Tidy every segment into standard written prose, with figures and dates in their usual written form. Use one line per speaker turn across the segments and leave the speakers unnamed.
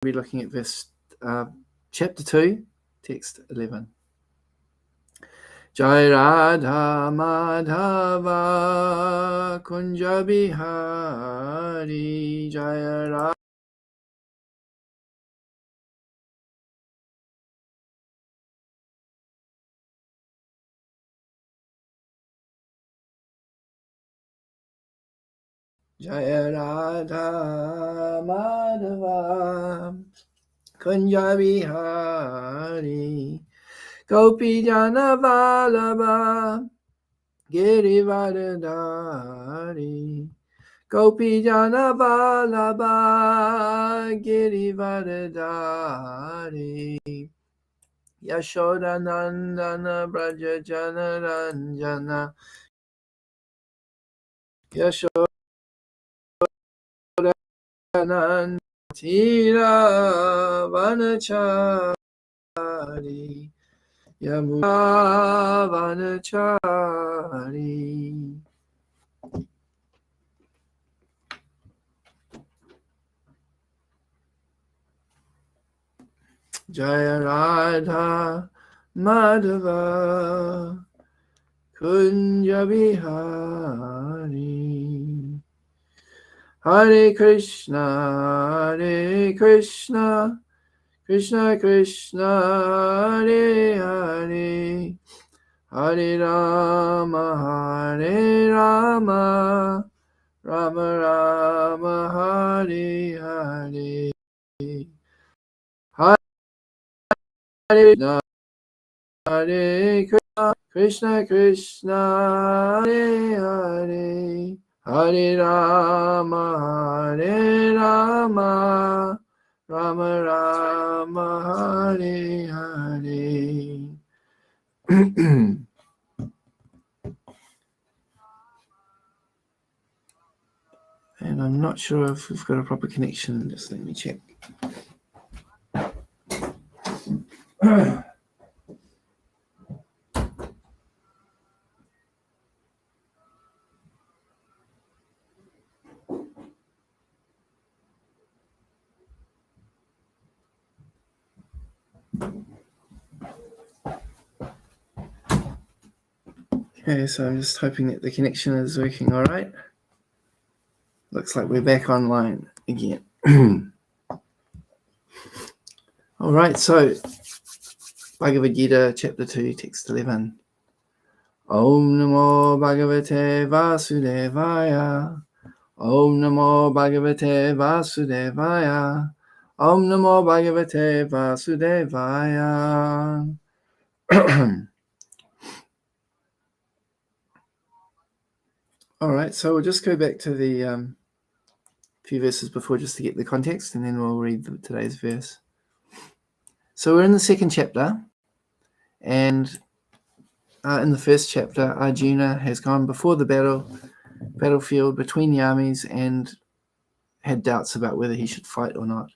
be looking at verse chapter 2, text 11. Jai Radha Madhava Kunja Bihari Jai Radha Jai Radha Madhava Kunja Bihari Gopi Jana Vallabha Girivardhari Gopi Jana Vallabha Girivardhari Yashoda Nandana Braja Jana Ranjana Yashoda Nandana Tira Vanachari Yamuna Vanachari. Jaya Radha Madhava Kunja Bihari Hare Krishna Krishna Krishna Hare Hare Hare Rama Rama Rama Hare Hare Hare Hare Krishna Krishna Hare Hare Hare Rama Rama Rama Hare Hare. And I'm not sure if we've got a proper connection. Just let me check. Okay, so I'm just hoping that the connection is working all right. Looks like we're back online again. All right, so Bhagavad-gita, chapter 2, text 11. Om Namo Bhagavate Vasudevaya. Om Namo Bhagavate Vasudevaya. Om Namo Bhagavate Vasudevaya. All right, so we'll just go back to the few verses before just to get the context, and then we'll read today's verse. So we're in the second chapter, and in the first chapter, Arjuna has gone before the battlefield between the armies and had doubts about whether he should fight or not.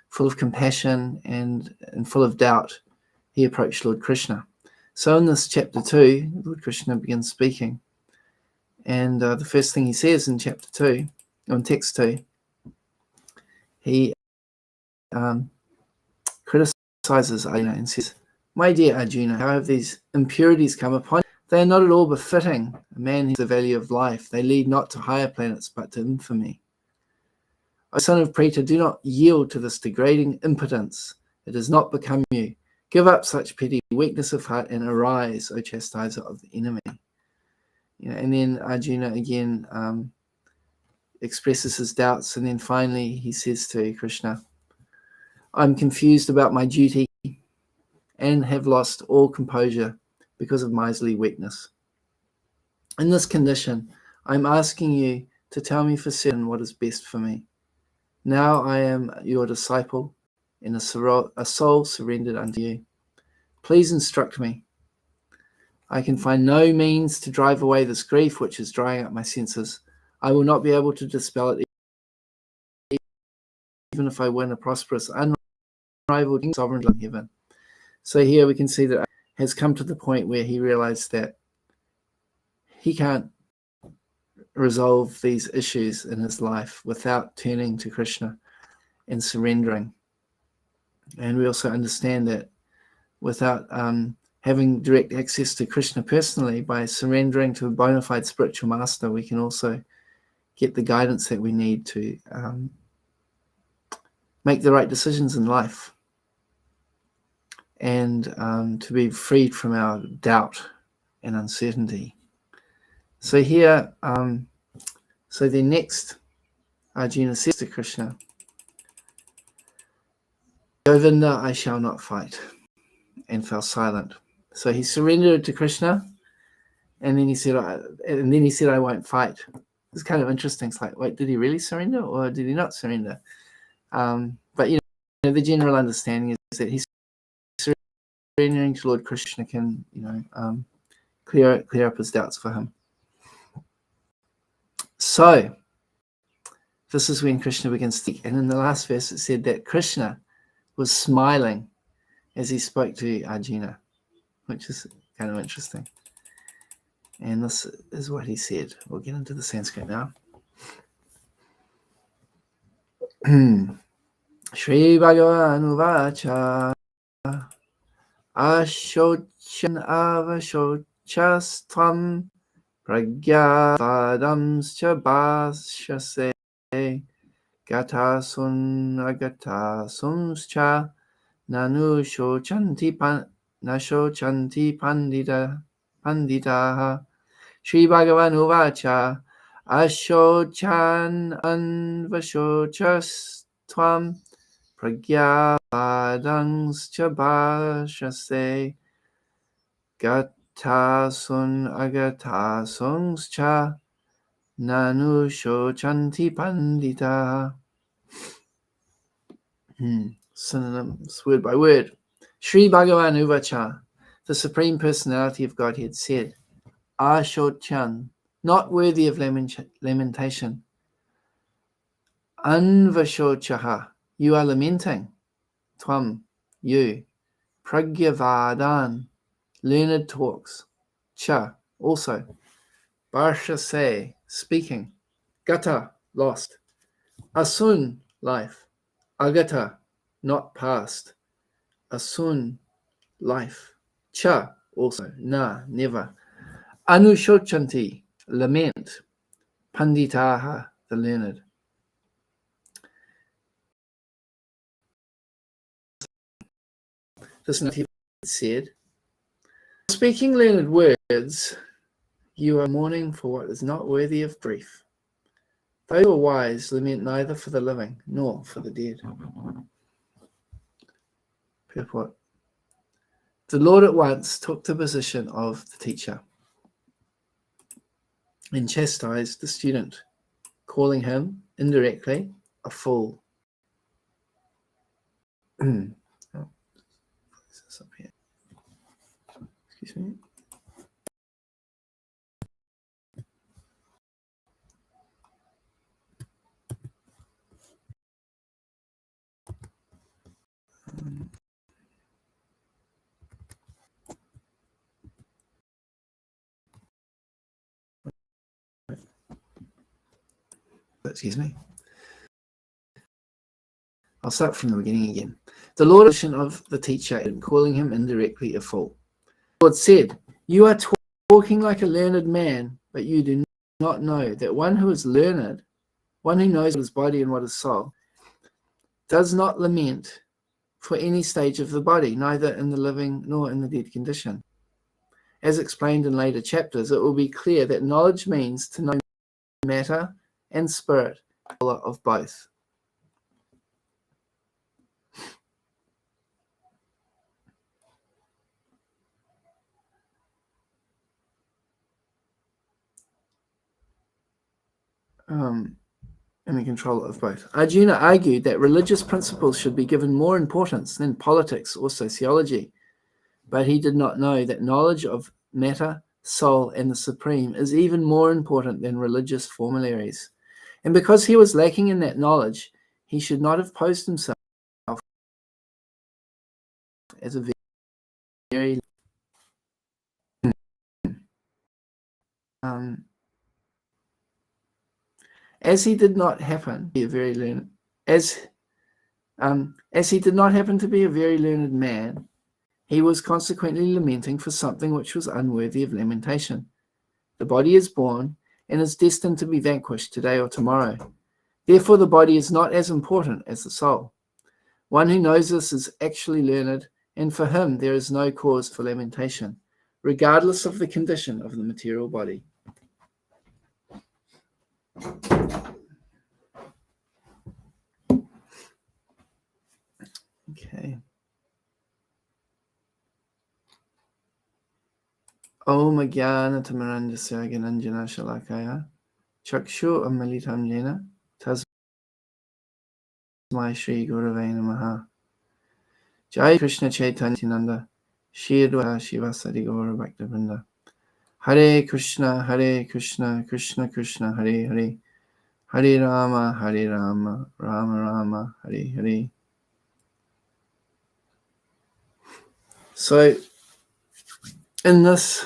Full of compassion and full of doubt, he approached Lord Krishna. So in this chapter 2, Lord Krishna begins speaking. And the first thing he says in chapter 2, on text 2, he criticizes Arjuna and says, "My dear Arjuna, how have these impurities come upon you? They are not at all befitting a man who has the value of life. They lead not to higher planets, but to infamy. O son of Preta, do not yield to this degrading impotence. It does not become you. Give up such petty weakness of heart and arise, O chastiser of the enemy." And then Arjuna again expresses his doubts, and then finally he says to Krishna, "I'm confused about my duty and have lost all composure because of miserly weakness. In this condition, I'm asking you to tell me for certain what is best for me. Now I am your disciple and a soul surrendered unto you. Please instruct me. I can find no means to drive away this grief which is drying up my senses. I will not be able to dispel it even if I win a prosperous, unrivaled sovereignty in heaven." So here we can see that has come to the point where he realized that he can't resolve these issues in his life without turning to Krishna and surrendering. And we also understand that without having direct access to Krishna personally, by surrendering to a bona fide spiritual master, we can also get the guidance that we need to make the right decisions in life, and to be freed from our doubt and uncertainty. So here, so the next, Arjuna says to Krishna, Govinda, I shall not fight, and fell silent. So he surrendered to Krishna, and then he said, I won't fight. It's kind of interesting. It's like, wait, did he really surrender, or did he not surrender? But the general understanding is that he's surrendering to Lord Krishna can, clear up his doubts for him. So this is when Krishna begins to speak. And in the last verse, it said that Krishna was smiling as he spoke to Arjuna, which is kind of interesting. And this is what he said. We'll get into the Sanskrit now. Shri Bhagavan Uvacha Ashochan Avashocastvam Pragyavadamscha Bhashase Gatasun Agatasumscha Nanu Shochanti Panditaha. Shri Bhagavan Uvacha Ashochan Anvashocastvam Pragyavadangscha Bhashase Gatasun Agatasungscha Nanu Shochanti Pandita. Synonyms, word by word. Shri Bhagavan Uvacha, the Supreme Personality of Godhead, said, Ashochan, not worthy of lamentation. Anvashochaha, you are lamenting. Tvam, you. Pragyavadan, learned talks. Cha, also. Bharshase, speaking. Gata, lost. Asun, life. Agata, not past. Asun, life. Cha, also. Na, never. Anushochanti, lament. Panditaha, the learned. This native said, speaking learned words, you are mourning for what is not worthy of grief. Those who are wise lament neither for the living nor for the dead. Purport. The Lord at once took the position of the teacher and chastised the student, calling him indirectly a fool. Excuse me. Excuse me. I'll start from the beginning again. The Lord of the teacher and calling him indirectly a fool. The Lord said, you are talking like a learned man, but you do not know that one who is learned, one who knows what is body and what is soul, does not lament for any stage of the body, neither in the living nor in the dead condition. As explained in later chapters, it will be clear that knowledge means to know matter and spirit, of both. And the control of both. Arjuna argued that religious principles should be given more importance than politics or sociology, but he did not know that knowledge of matter, soul, and the Supreme is even more important than religious formularies. And because he was lacking in that knowledge, he should not have posed himself as a very as he did not happen to be a very learned, as As he did not happen to be a very learned man, he was consequently lamenting for something which was unworthy of lamentation. The body is born and is destined to be vanquished today or tomorrow. Therefore, the body is not as important as the soul. One who knows this is actually learned, and for him there is no cause for lamentation, regardless of the condition of the material body. Okay. Om Jnana Tamarandasya Gyananjana Shalakaya Chakshu Amalitam Jena Tasmai Shri Gurave Namaha. Jai Krishna Chaitanya Shri Advaita Shivasadi Gaura Bhaktivinoda. Hare Krishna, Krishna Krishna, Hare Hare, Hare Rama, Rama Rama, Hare Hare. So, in this,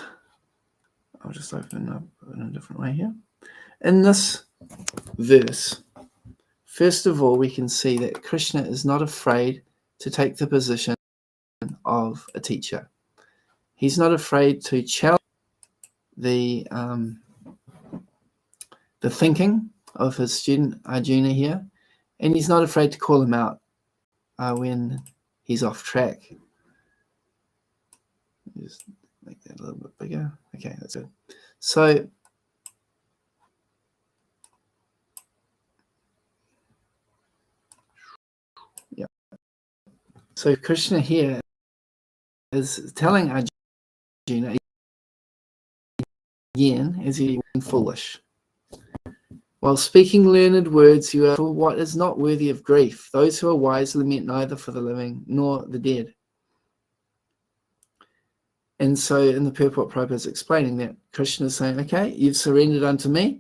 I'll just open up in a different way here. In this verse, first of all, we can see that Krishna is not afraid to take the position of a teacher. He's not afraid to challenge the thinking of his student Arjuna here, and he's not afraid to call him out when he's off track. Just make that a little bit bigger. Okay, that's good. So, yeah. So Krishna here is telling Arjuna again, as he was foolish. While speaking learned words, you are for what is not worthy of grief. Those who are wise lament neither for the living nor the dead. And so in the purport, Prabhupada is explaining that Krishna is saying, okay, you've surrendered unto me,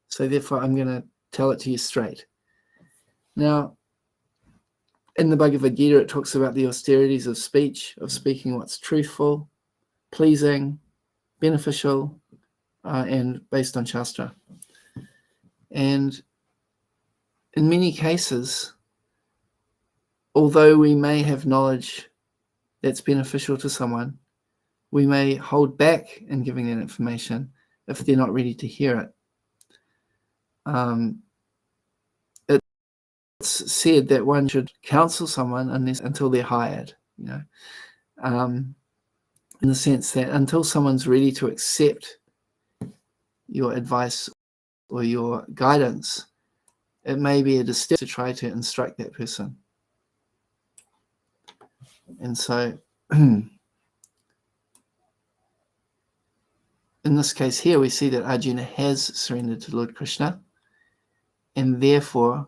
so therefore I'm going to tell it to you straight. Now, in the Bhagavad-gita, it talks about the austerities of speech, of speaking what's truthful, pleasing, beneficial, and based on Shastra. And in many cases, although we may have knowledge that's beneficial to someone, we may hold back in giving that information if they're not ready to hear it. It's said that one should counsel someone until they're hired, in the sense that until someone's ready to accept your advice or your guidance, it may be a disservice to try to instruct that person. And so in this case here, we see that Arjuna has surrendered to Lord Krishna, and therefore,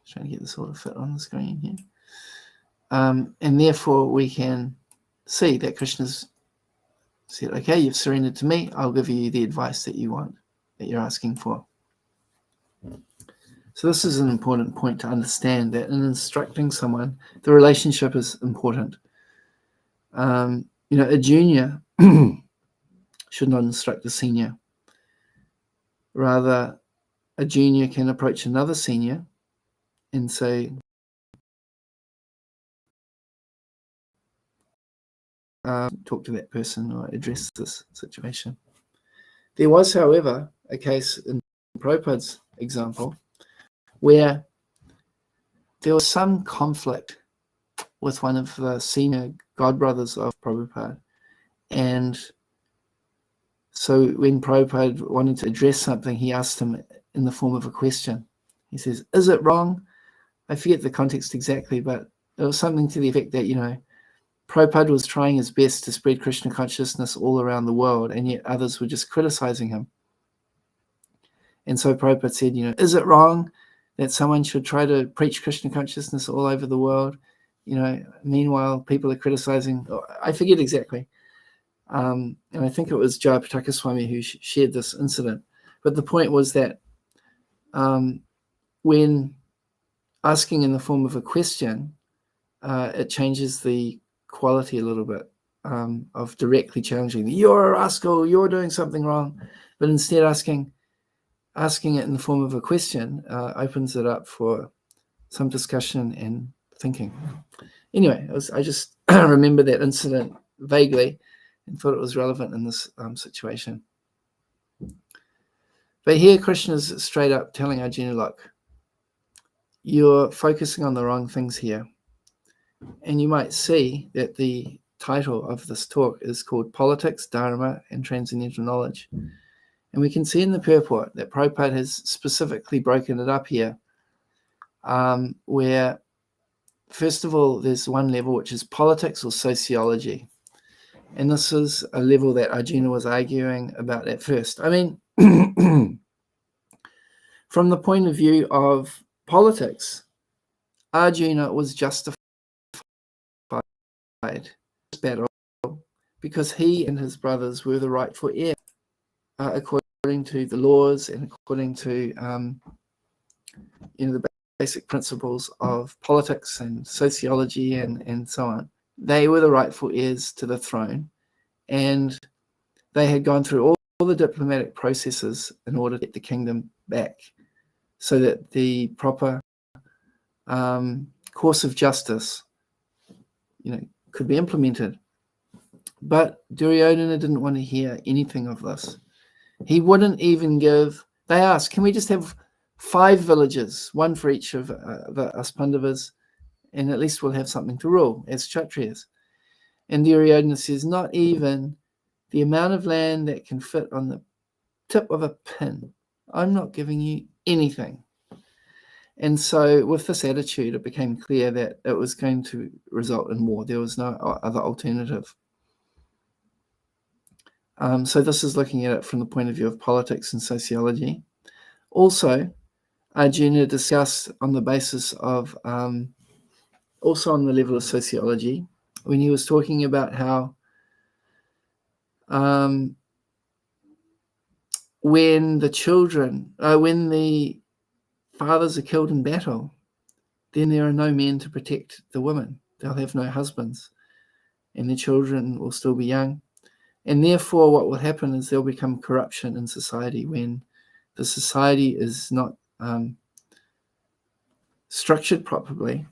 trying to get this all to fit on the screen here, and therefore we can see that Krishna's said, okay, you've surrendered to me, I'll give you the advice that you want, that you're asking for. So this is an important point to understand, that in instructing someone, the relationship is important. A junior should not instruct a senior. Rather, a junior can approach another senior and say, talk to that person or address this situation. There was, however, a case in Prabhupada's example where there was some conflict with one of the senior godbrothers of Prabhupada. And so when Prabhupada wanted to address something, he asked him in the form of a question. He says, is it wrong? I forget the context exactly, but it was something to the effect that, Prabhupada was trying his best to spread Krishna consciousness all around the world, and yet others were just criticizing him. And so Prabhupada said, is it wrong that someone should try to preach Krishna consciousness all over the world? Meanwhile, people are criticizing. I forget exactly. And I think it was Jayapataka Swami who shared this incident. But the point was that when asking in the form of a question, it changes the quality a little bit of directly challenging. You're a rascal, you're doing something wrong. But instead asking it in the form of a question opens it up for some discussion and thinking. Anyway, I just remember that incident vaguely and thought it was relevant in this situation. But here Krishna's straight up telling Arjuna, look, you're focusing on the wrong things here. And you might see that the title of this talk is called Politics, Dharma, and Transcendental Knowledge. And we can see in the purport that Prabhupada has specifically broken it up here, where, first of all, there's one level which is politics or sociology. And this is a level that Arjuna was arguing about at first. I mean, from the point of view of politics, Arjuna was justified in this battle because he and his brothers were the rightful heir, according to the laws and according to the basic principles of politics and sociology and so on. They were the rightful heirs to the throne, and they had gone through all the diplomatic processes in order to get the kingdom back so that the proper course of justice could be implemented. But Duryodhana didn't want to hear anything of this. He wouldn't even give. They asked, can we just have 5 villages, one for each of us Pandavas, and at least we'll have something to rule as Kshatriyas. And Duryodhana says, not even the amount of land that can fit on the tip of a pin. I'm not giving you anything. And so with this attitude, it became clear that it was going to result in war. There was no other alternative. So this is looking at it from the point of view of politics and sociology. Also, Arjuna discussed on the basis of, also on the level of sociology, when he was talking about how when the fathers are killed in battle, then there are no men to protect the women. They'll have no husbands, and their children will still be young. And therefore, what will happen is there'll become corruption in society when the society is not structured properly,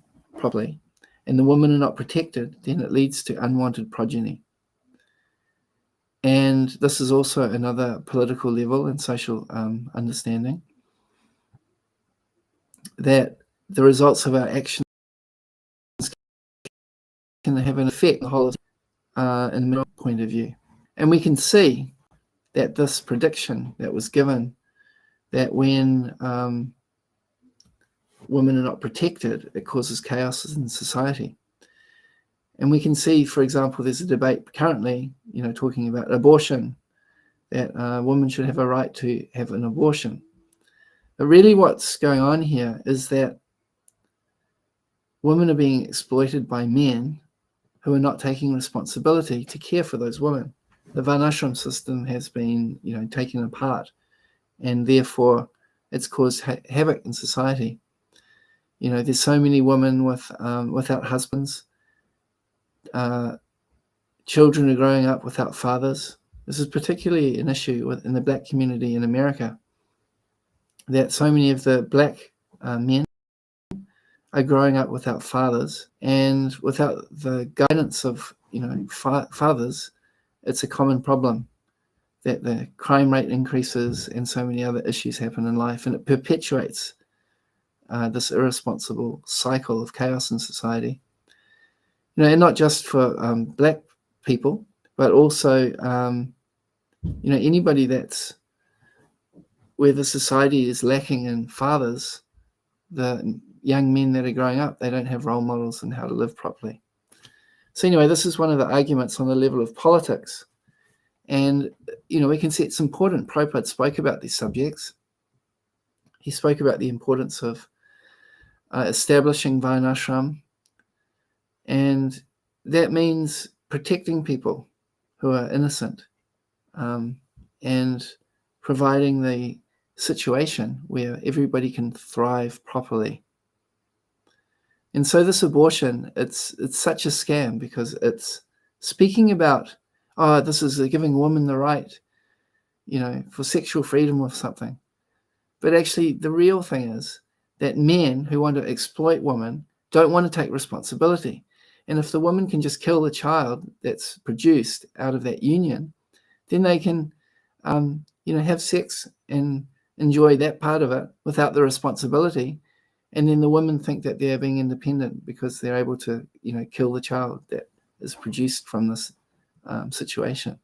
and the women are not protected. Then it leads to unwanted progeny. And this is also another political level and social understanding, that the results of our actions can have an effect on the whole of in a middle point of view. And we can see that this prediction that was given, that when women are not protected, it causes chaos in society. And we can see, for example, there's a debate currently, talking about abortion, that women should have a right to have an abortion. But really what's going on here is that women are being exploited by men who are not taking responsibility to care for those women. The Varnashram system has been, taken apart, and therefore it's caused havoc in society. There's so many women without husbands. Children are growing up without fathers. This is particularly an issue in the black community in America, that so many of the black men are growing up without fathers, and without the guidance of fathers, it's a common problem that the crime rate increases and so many other issues happen in life, and it perpetuates this irresponsible cycle of chaos in society. And not just for black people, but also anybody that's where the society is lacking in fathers. The young men that are growing up, they don't have role models in how to live properly. So anyway, this is one of the arguments on the level of politics. And, we can see it's important. Prabhupada spoke about these subjects. He spoke about the importance of establishing Varnashram. And that means protecting people who are innocent, and providing the situation where everybody can thrive properly. And so this abortion, it's such a scam, because it's speaking about, this is giving a woman the right, for sexual freedom or something. But actually, the real thing is that men who want to exploit women don't want to take responsibility. And if the woman can just kill the child that's produced out of that union, then they can, have sex and enjoy that part of it without the responsibility. And then the women think that they're being independent because they're able to, kill the child that is produced from this situation.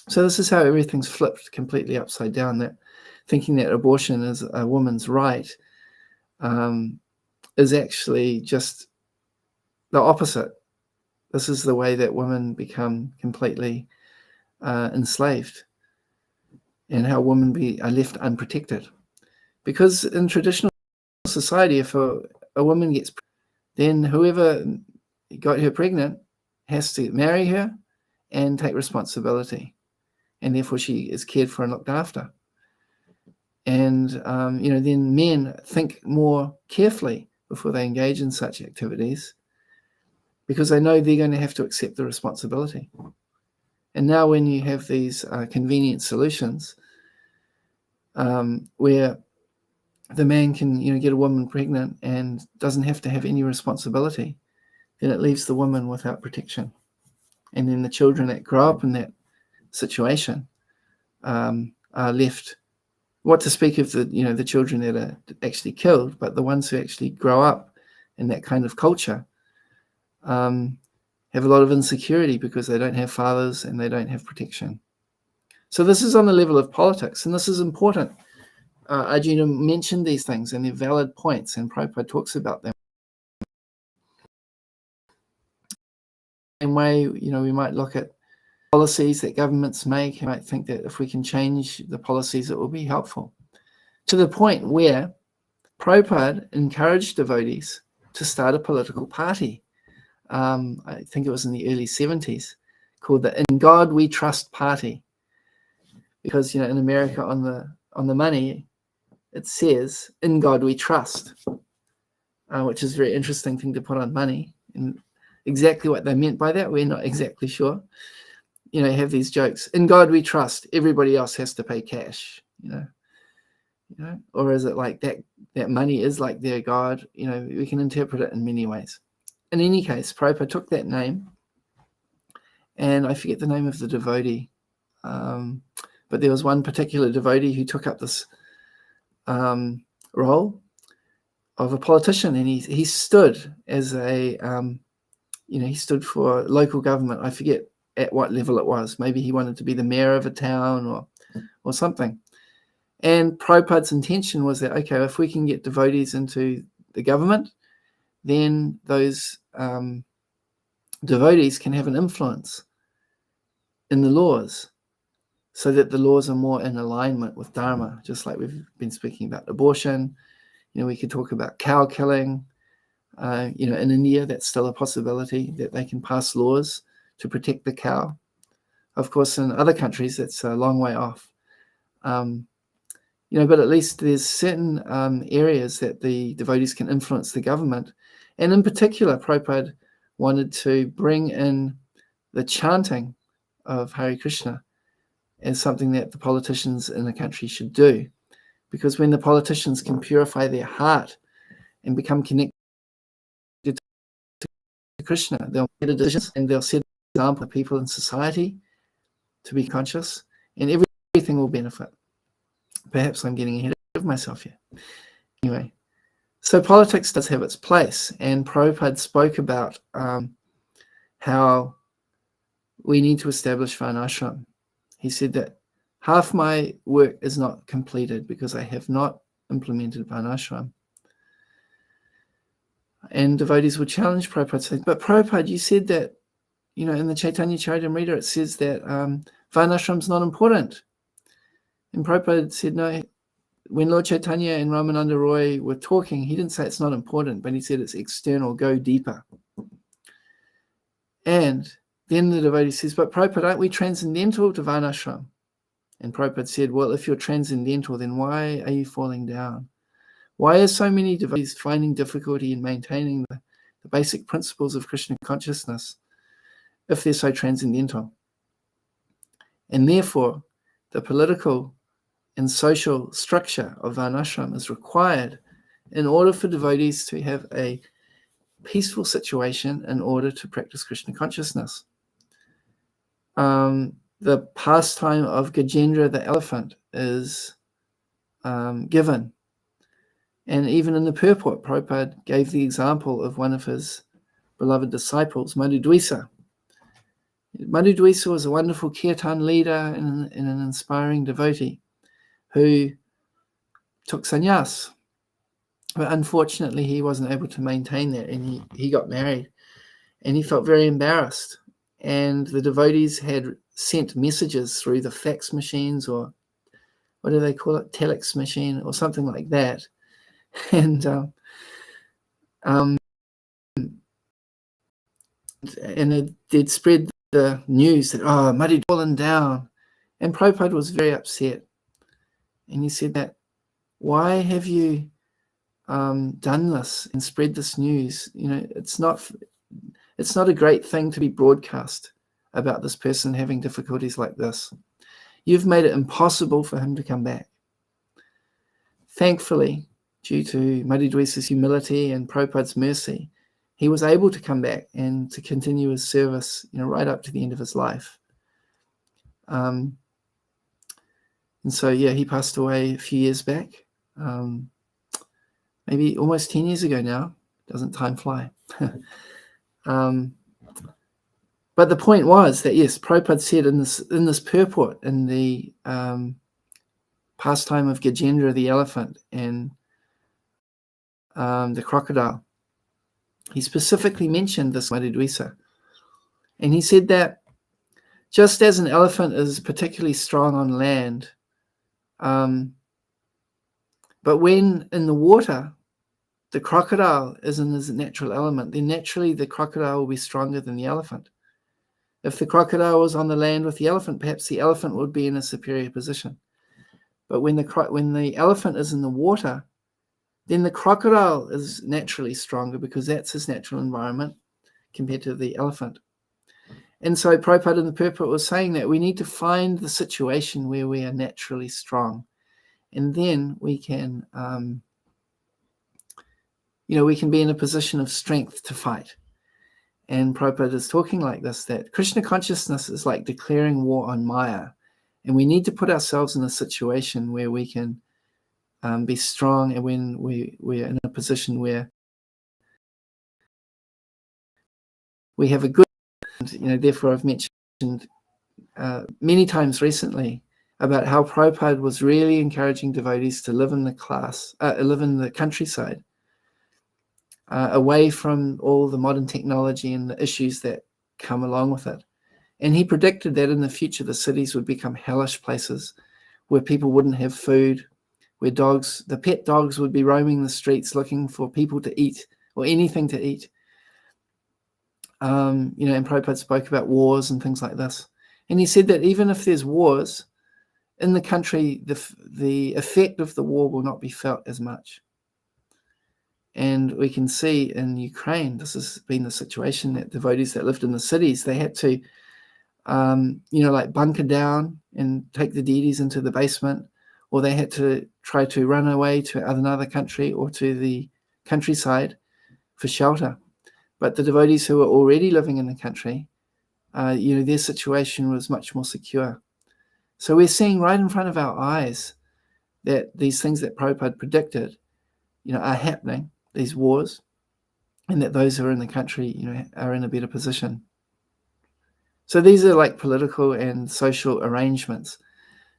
So this is how everything's flipped completely upside down, that thinking that abortion is a woman's right is actually just the opposite. This is the way that women become completely enslaved, and how women are left unprotected. Because in traditional society, if a woman gets pregnant, then whoever got her pregnant has to marry her and take responsibility, and therefore she is cared for and looked after. And then men think more carefully before they engage in such activities, because they know they're going to have to accept the responsibility. And now when you have these convenient solutions where the man can get a woman pregnant and doesn't have to have any responsibility, then it leaves the woman without protection. And then the children that grow up in that situation are left, what to speak of the children that are actually killed, but the ones who actually grow up in that kind of culture have a lot of insecurity because they don't have fathers and they don't have protection. So this is on the level of politics, and this is important. Arjuna mentioned these things, and they're valid points, and Prabhupada talks about them. Same way, we might look at policies that governments make. You might think that if we can change the policies, it will be helpful. To the point where Prabhupada encouraged devotees to start a political party. I think it was in the early 70s, called the In God We Trust Party. Because, in America on the money, it says, In God We Trust, which is a very interesting thing to put on money. And exactly what they meant by that, we're not exactly sure. Have these jokes. In God we trust. Everybody else has to pay cash. Or is it like that money is like their God? We can interpret it in many ways. In any case, Prabhupada took that name, and I forget the name of the devotee, but there was one particular devotee who took up this role of a politician, and he stood as a he stood for local government. I forget at what level it was. Maybe he wanted to be the mayor of a town or something. And Prabhupada's intention was that, okay, if we can get devotees into the government, then those devotees can have an influence in the laws, so that the laws are more in alignment with Dharma, just like we've been speaking about abortion. We could talk about cow killing. In India, that's still a possibility that they can pass laws to protect the cow. Of course, in other countries, that's a long way off. But at least there's certain areas that the devotees can influence the government. And in particular, Prabhupada wanted to bring in the chanting of Hare Krishna as something that the politicians in the country should do. Because when the politicians can purify their heart and become connected to Krishna, they'll make decisions and they'll set an example for people in society to be conscious, and everything will benefit. Perhaps I'm getting ahead of myself here. Anyway, so politics does have its place, and Prabhupada spoke about how we need to establish varnashram. He said that half my work is not completed because I have not implemented varnashram. And devotees would challenge Prabhupada, saying, but Prabhupada, you said that, in the Chaitanya Charitamrita, it says that varnashram is not important. And Prabhupada said, no, when Lord Chaitanya and Ramananda Roy were talking, he didn't say it's not important, but he said it's external, go deeper. And then the devotee says, but Prabhupada, aren't we transcendental to varnashram? And Prabhupada said, well, if you're transcendental, then why are you falling down? Why are so many devotees finding difficulty in maintaining the basic principles of Krishna consciousness if they're so transcendental? And therefore, the political and social structure of varnashram is required in order for devotees to have a peaceful situation in order to practice Krishna consciousness. The pastime of Gajendra the elephant is given. And even in the purport, Prabhupada gave the example of one of his beloved disciples, Madhudvisa. Madhudvisa was a wonderful kirtan leader and an inspiring devotee who took sannyas. But unfortunately, he wasn't able to maintain that, and he got married. And he felt very embarrassed. And the devotees had sent messages through the fax machines, or what do they call it, telex machine, or something like that. And they'd spread the news that, Madhu's fallen down. And Prabhupada was very upset. And he said that, why have you done this and spread this news? It's not a great thing to be broadcast about this person having difficulties like this. You've made it impossible for him to come back. Thankfully, due to Madhudvisa's humility and Prabhupada's mercy, he was able to come back and to continue his service, right up to the end of his life. And so, he passed away a few years back, maybe almost 10 years ago now. Doesn't time fly? But the point was that, yes, Prabhupada said in this purport, in the pastime of Gajendra the elephant and the crocodile, he specifically mentioned this Madhudvisa. And he said that just as an elephant is particularly strong on land, but when in the water, the crocodile is in his natural element, then naturally the crocodile will be stronger than the elephant. If the crocodile was on the land with the elephant, perhaps the elephant would be in a superior position. But when the elephant is in the water, then the crocodile is naturally stronger because that's his natural environment compared to the elephant. And so Prabhupada in the purport was saying that we need to find the situation where we are naturally strong. And then we can, we can be in a position of strength to fight. And Prabhupada is talking like this, that Krishna consciousness is like declaring war on Maya. And we need to put ourselves in a situation where we can be strong, and when we're in a position where we have a good, therefore I've mentioned many times recently about how Prabhupada was really encouraging devotees to live in the countryside, away from all the modern technology and the issues that come along with it. And he predicted that in the future, the cities would become hellish places where people wouldn't have food, where the pet dogs would be roaming the streets looking for people to eat or anything to eat. And Prabhupada spoke about wars and things like this. And he said that even if there's wars in the country, the effect of the war will not be felt as much. And we can see in Ukraine, this has been the situation, that devotees that lived in the cities, they had to, bunker down and take the deities into the basement, or they had to try to run away to another country or to the countryside for shelter. But the devotees who were already living in the country, their situation was much more secure. So we're seeing right in front of our eyes that these things that Prabhupada predicted, are happening, these wars, and that those who are in the country, are in a better position. So these are like political and social arrangements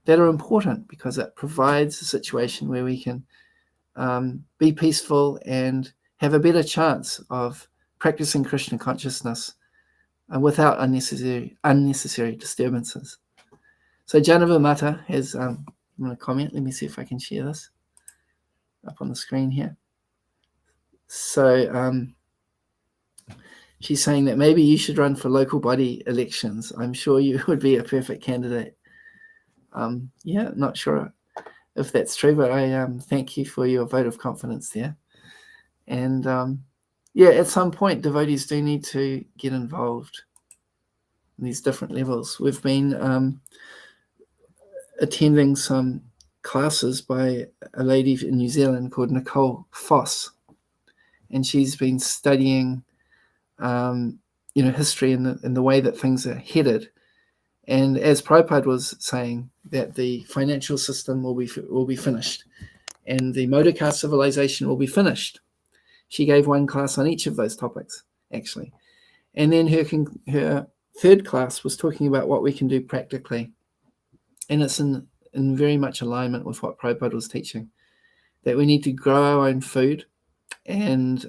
that are important because it provides a situation where we can be peaceful and have a better chance of practicing Krishna consciousness without unnecessary disturbances. So Janava Mata has a comment. Let me see if I can share this up on the screen here. So she's saying that maybe you should run for local body elections. I'm sure you would be a perfect candidate. Not sure if that's true, but I thank you for your vote of confidence there. And at some point, devotees do need to get involved in these different levels. We've been attending some classes by a lady in New Zealand called Nicole Foss, and she's been studying history and the way that things are headed. And as Prabhupada was saying, that the financial system will be finished, and the motor car civilization will be finished. She gave one class on each of those topics, actually. And then her third class was talking about what we can do practically. And it's in very much alignment with what Prabhupada was teaching, that we need to grow our own food, and,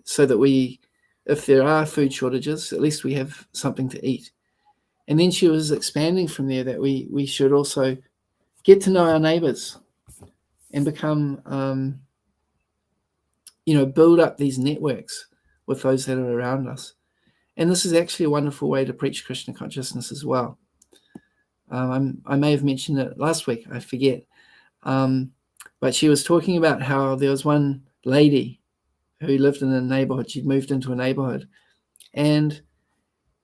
so that if there are food shortages, at least we have something to eat. And then she was expanding from there that we should also get to know our neighbors and become, build up these networks with those that are around us. And this is actually a wonderful way to preach Krishna consciousness as well. I may have mentioned it last week, I forget. But she was talking about how there was one lady who lived in a neighborhood. She'd moved into a neighborhood, and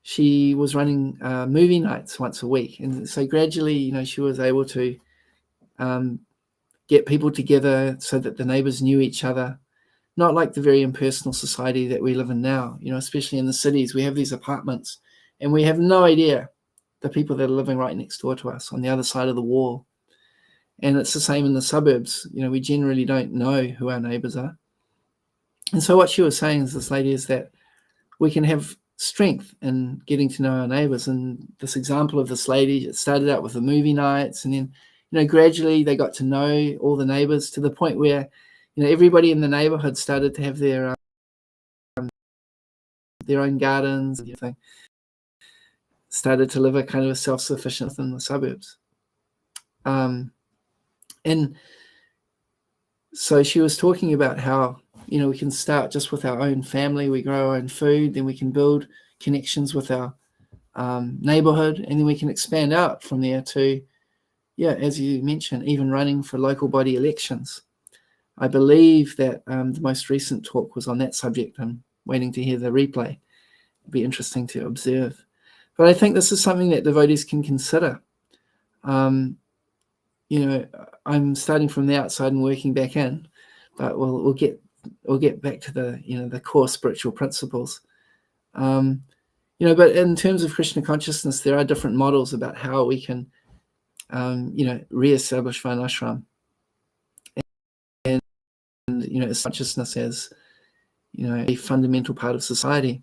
she was running movie nights once a week. And so gradually, she was able to get people together so that the neighbors knew each other. Not like the very impersonal society that we live in now, especially in the cities. We have these apartments, and we have no idea the people that are living right next door to us on the other side of the wall. And it's the same in the suburbs. We generally don't know who our neighbors are. And so what she was saying is, this lady, is that we can have strength in getting to know our neighbors. And this example of this lady, it started out with the movie nights, and then, gradually they got to know all the neighbors to the point where, everybody in the neighborhood started to have their own gardens and everything. Started to live a kind of a self-sufficient within the suburbs. And so she was talking about how, we can start just with our own family. We grow our own food, then we can build connections with our neighborhood, and then we can expand out from there to, as you mentioned, even running for local body elections. I believe that the most recent talk was on that subject. I'm waiting to hear the replay. It'd be interesting to observe. But I think this is something that devotees can consider. I'm starting from the outside and working back in, but we'll get back to the core spiritual principles. But in terms of Krishna consciousness, there are different models about how we can, reestablish Varnashram. And consciousness as, a fundamental part of society.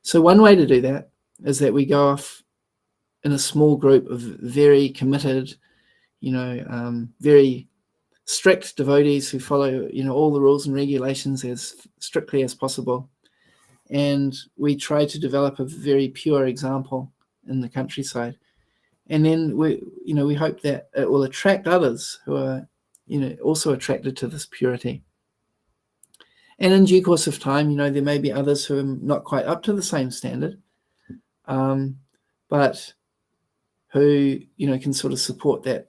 So one way to do that is that we go off in a small group of very committed, very strict devotees who follow, all the rules and regulations as strictly as possible. And we try to develop a very pure example in the countryside. And then we hope that it will attract others who are, also attracted to this purity. And in due course of time, there may be others who are not quite up to the same standard, but who, can sort of support that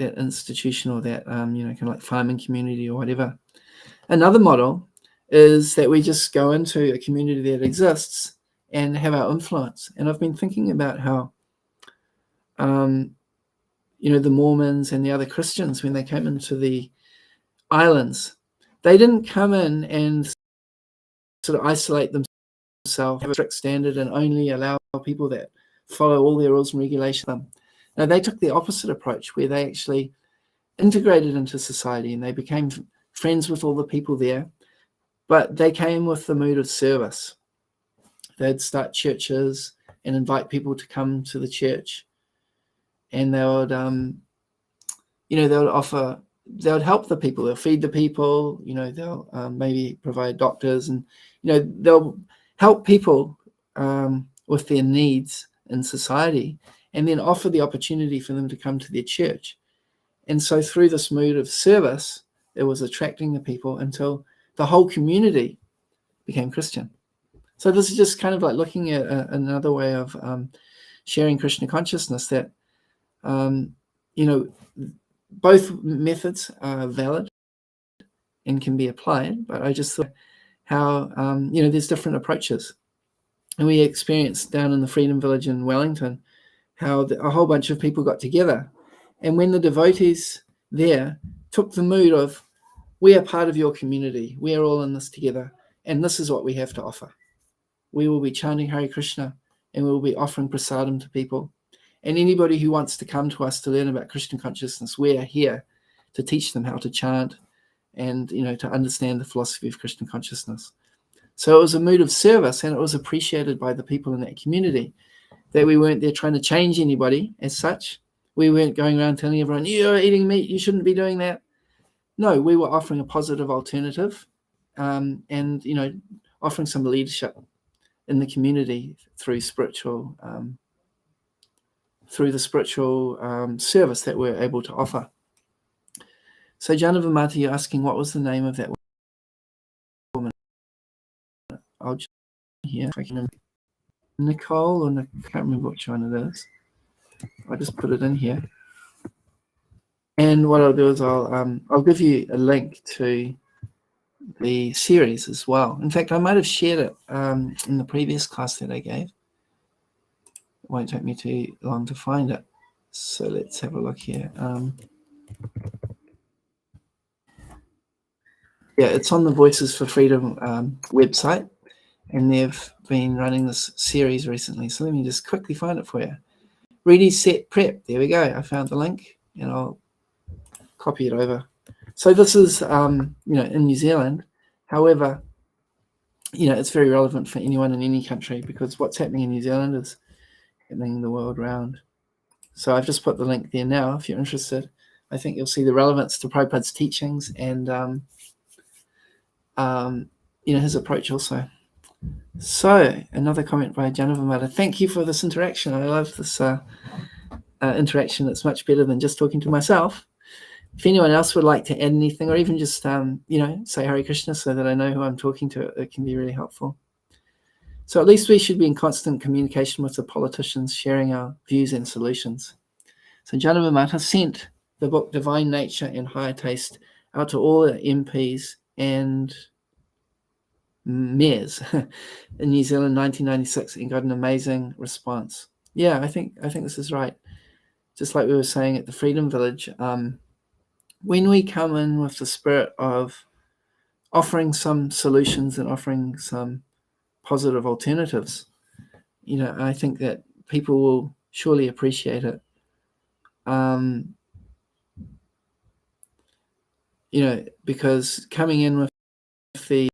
institution or that, kind of like farming community or whatever. Another model is that we just go into a community that exists and have our influence. And I've been thinking about how, the Mormons and the other Christians, when they came into the islands, they didn't come in and sort of isolate themselves, have a strict standard, and only allow people that follow all their rules and regulations. No, they took the opposite approach, where they actually integrated into society and they became friends with all the people there. But they came with the mood of service. They'd start churches and invite people to come to the church, and they would, they would help the people. They'll feed the people. They'll maybe provide doctors, and they'll help people with their needs in society, and then offer the opportunity for them to come to their church. And so through this mood of service, it was attracting the people until the whole community became Christian. So this is just kind of like looking at another way of sharing Krishna consciousness, that, both methods are valid and can be applied, but I just thought how, there's different approaches. And we experienced down in the Freedom Village in Wellington how a whole bunch of people got together And when the devotees there took the mood of, we are part of your community, we are all in this together, and this is what we have to offer. We will be chanting Hare Krishna, and we will be offering prasadam to people. And anybody who wants to come to us to learn about Krishna consciousness, we are here to teach them how to chant and, to understand the philosophy of Krishna consciousness. So it was a mood of service, and it was appreciated by the people in that community, that we weren't there trying to change anybody as such. We weren't going around telling everyone, you're eating meat, you shouldn't be doing that. No, we were offering a positive alternative, and, offering some leadership in the community through the spiritual service that we're able to offer. So Janavamata, you're asking what was the name of that woman? I'll just here if I can remember. Nicole, or I can't remember which one it is. I'll just put it in here. And what I'll do is I'll give you a link to the series as well. In fact, I might have shared it in the previous class that I gave. It won't take me too long to find it. So let's have a look here. Yeah, it's on the Voices for Freedom website, and they've been running this series recently. So let me just quickly find it for you. Ready, set, prep. There we go. I found the link, and I'll copy it over. So this is, in New Zealand. However, it's very relevant for anyone in any country, because what's happening in New Zealand is happening the world round. So I've just put the link there now. If you're interested, I think you'll see the relevance to Prabhupada's teachings and, his approach also. So another comment by Janavamata. Thank you for this interaction. I love this interaction. It's much better than just talking to myself. If anyone else would like to add anything, or even just, say Hare Krishna so that I know who I'm talking to, it can be really helpful. So at least we should be in constant communication with the politicians, sharing our views and solutions. So Janavamata sent the book Divine Nature and Higher Taste out to all the MPs and mayors in New Zealand in 1996 and got an amazing response. Yeah, I think this is right. Just like we were saying at the Freedom Village, when we come in with the spirit of offering some solutions and offering some positive alternatives, I think that people will surely appreciate it. Because coming in with the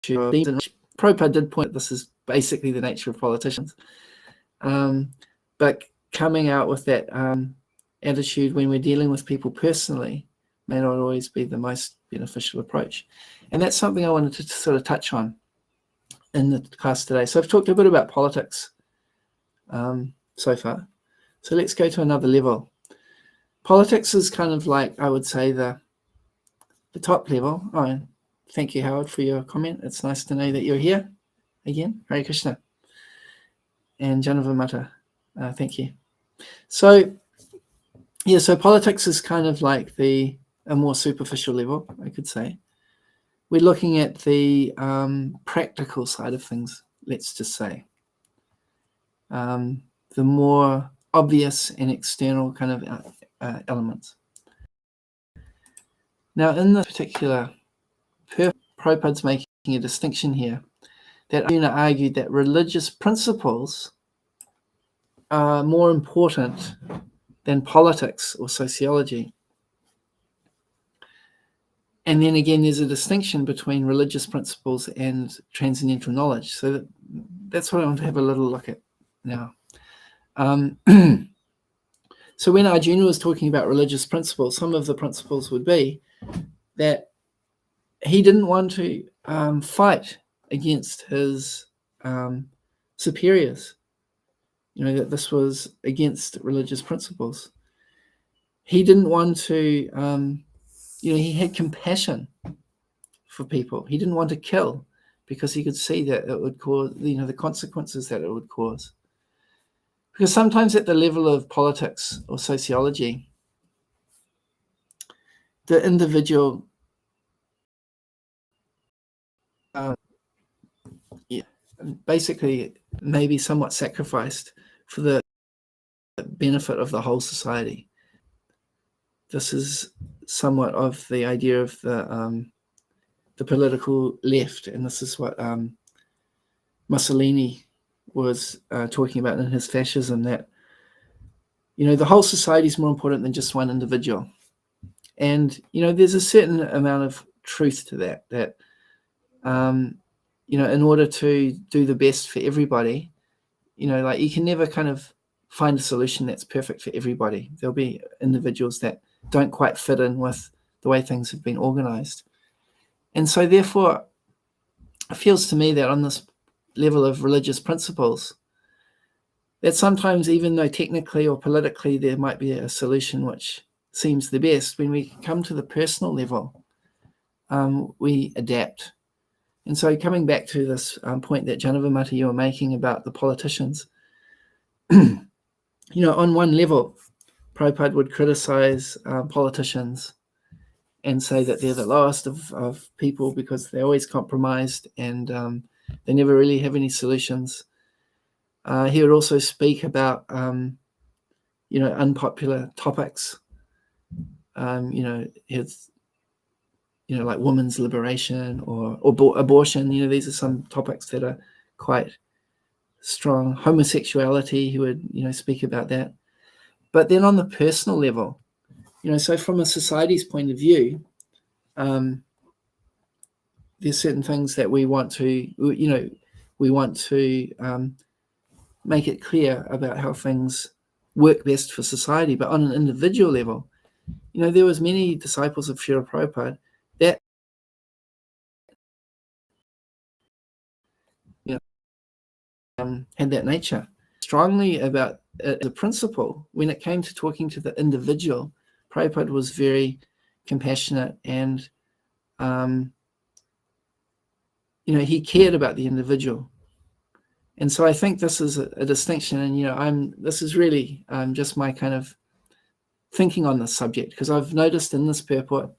Prabhupada did point, this is basically the nature of politicians, but coming out with that attitude when we're dealing with people personally may not always be the most beneficial approach. And that's something I wanted to sort of touch on in the class today. So I've talked a bit about politics so far. So let's go to another level. Politics is kind of like, I would say, the top level. Oh, thank you, Howard, for your comment. It's nice to know that you're here again. Hare Krishna. And Janavamata, thank you. So, yeah, so politics is kind of like a more superficial level, I could say. We're looking at the practical side of things, let's just say. The more obvious and external kind of elements. Now, in this particular, Prabhupada's making a distinction here that Arjuna argued that religious principles are more important than politics or sociology. And then again, there's a distinction between religious principles and transcendental knowledge. So that's what I want to have a little look at now. So when Arjuna was talking about religious principles, some of the principles would be that he didn't want to fight against his superiors, that this was against religious principles. He didn't want to, he had compassion for people. He didn't want to kill because he could see that it would cause, the consequences that it would cause. Because sometimes at the level of politics or sociology, the individual basically may be somewhat sacrificed for the benefit of the whole society. This is somewhat of the idea of the political left, and this is what Mussolini was talking about in his fascism, that the whole society is more important than just one individual. And there's a certain amount of truth to that in order to do the best for everybody, like you can never kind of find a solution that's perfect for everybody. There'll be individuals that don't quite fit in with the way things have been organized. And so therefore, it feels to me that on this level of religious principles, that sometimes, even though technically or politically there might be a solution which seems the best, when we come to the personal level, we adapt. And so coming back to this point that Janavamata, you were making about the politicians, on one level, Prabhupada would criticize politicians and say that they're the lowest of people because they're always compromised and they never really have any solutions. He would also speak about, unpopular topics. His, like women's liberation or abortion. These are some topics that are quite strong. Homosexuality, he would, speak about that. But then on the personal level, so from a society's point of view, there's certain things that we want to, make it clear about how things work best for society. But on an individual level, there was many disciples of Srila Prabhupada that had that nature. Strongly about it as a principle, when it came to talking to the individual, Prabhupada was very compassionate and he cared about the individual. And so I think this is a distinction, and this is really just my kind of thinking on this subject, because I've noticed in this purport,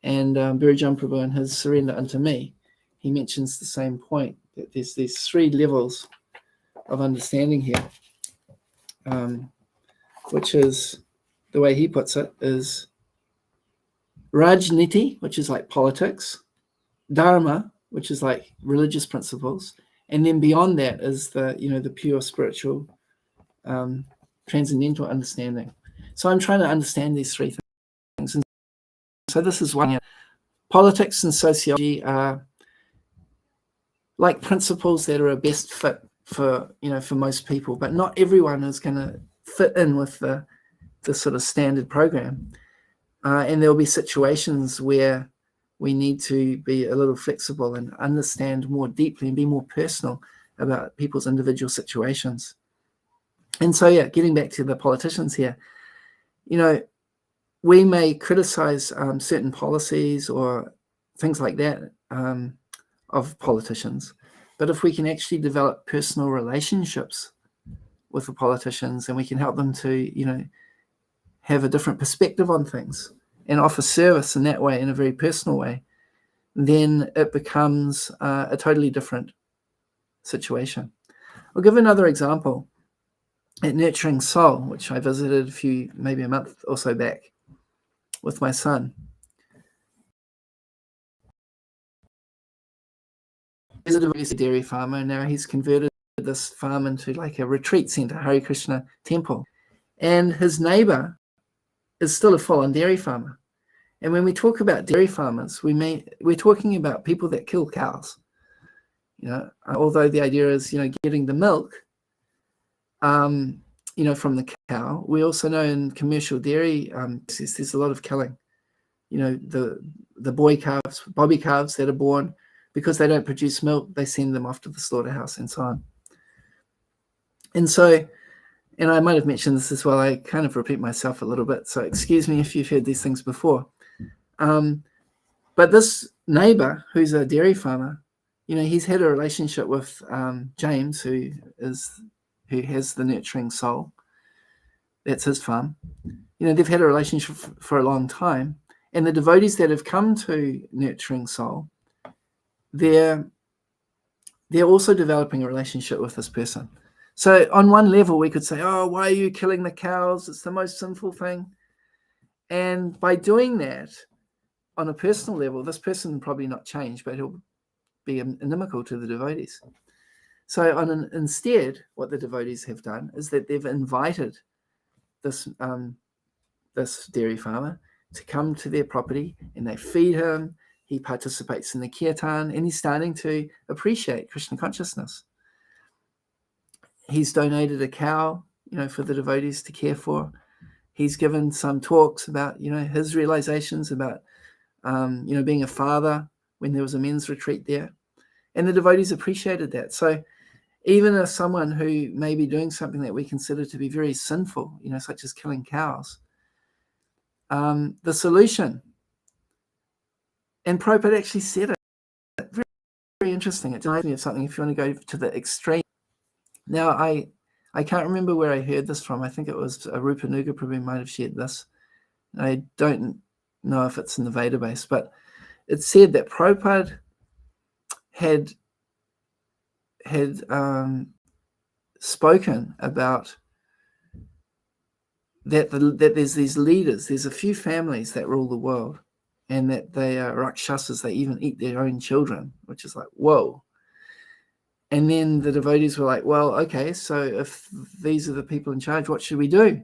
and Birijan Prabhu in his Surrender Unto Me, he mentions the same point, that there's these three levels of understanding here, which is, the way he puts it, is Rajniti, which is like politics, Dharma, which is like religious principles, and then beyond that is the pure spiritual, transcendental understanding. So I'm trying to understand these three things. And so this is one. Politics and sociology are like principles that are a best fit for most people, but not everyone is going to fit in with the sort of standard program. And there'll be situations where we need to be a little flexible and understand more deeply and be more personal about people's individual situations. And so, getting back to the politicians here, we may criticize certain policies or things like that of politicians, but if we can actually develop personal relationships with the politicians, and we can help them to, have a different perspective on things and offer service in that way, in a very personal way, then it becomes a totally different situation. I'll give another example. At Nurturing Soul, which I visited maybe a month or so back with my son. He's a dairy farmer, and now he's converted this farm into like a retreat center, Hare Krishna temple. And his neighbor is still a full-on dairy farmer. And when we talk about dairy farmers, we're talking about people that kill cows. Although the idea is, getting the milk, from the cow. We also know in commercial dairy, there's a lot of killing. The boy calves, bobby calves that are born, because they don't produce milk, they send them off to the slaughterhouse and so on. And so, and I might have mentioned this as well, I kind of repeat myself a little bit, so excuse me if you've heard these things before. But this neighbor, who's a dairy farmer, he's had a relationship with James, who has the Nurturing Soul. That's his farm. They've had a relationship for a long time. And the devotees that have come to Nurturing Soul, they're also developing a relationship with this person. So on one level, we could say, oh, why are you killing the cows? It's the most sinful thing. And by doing that, on a personal level, this person will probably not change, but he'll be inimical to the devotees. So instead, what the devotees have done is that they've invited this dairy farmer to come to their property, and they feed him. He participates in the kirtan, and he's starting to appreciate Krishna consciousness. He's donated a cow, for the devotees to care for. He's given some talks about, his realizations about, being a father when there was a men's retreat there. And the devotees appreciated that. So even as someone who may be doing something that we consider to be very sinful, such as killing cows, the solution, and Prabhupada actually said it, very, very interesting. It reminds me of something if you want to go to the extreme. Now, I can't remember where I heard this from. I think it was Rupa Nuga Prabhu might have shared this. I don't know if it's in the Veda base, but it said that Prabhupada had spoken about that there's these leaders, there's a few families that rule the world, and that they are rakshasas, they even eat their own children, which is like, whoa. And then the devotees were like, well, okay, so if these are the people in charge, what should we do?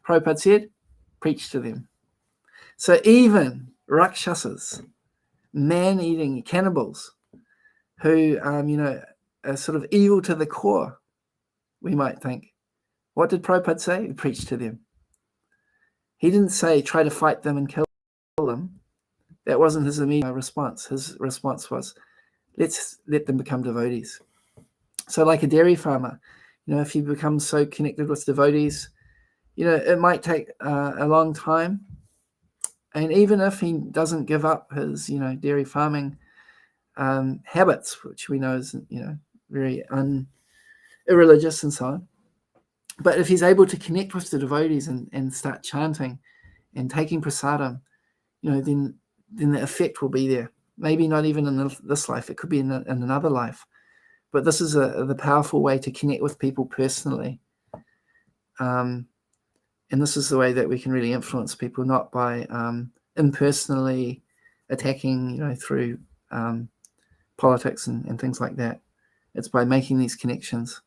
Prabhupada said, preach to them. So even rakshasas, man-eating cannibals, who, are sort of evil to the core, we might think. What did Prabhupada say? He preached to them. He didn't say, try to fight them and kill them. That wasn't his immediate response. His response was, let's let them become devotees. So like a dairy farmer, if he becomes so connected with devotees, it might take a long time. And even if he doesn't give up his, dairy farming habits, which we know is, very irreligious and so on. But if he's able to connect with the devotees and start chanting and taking prasadam, then the effect will be there. Maybe not even in this life. It could be in another life. But this is the powerful way to connect with people personally. And this is the way that we can really influence people, not by impersonally attacking, through politics and things like that. It's by making these connections.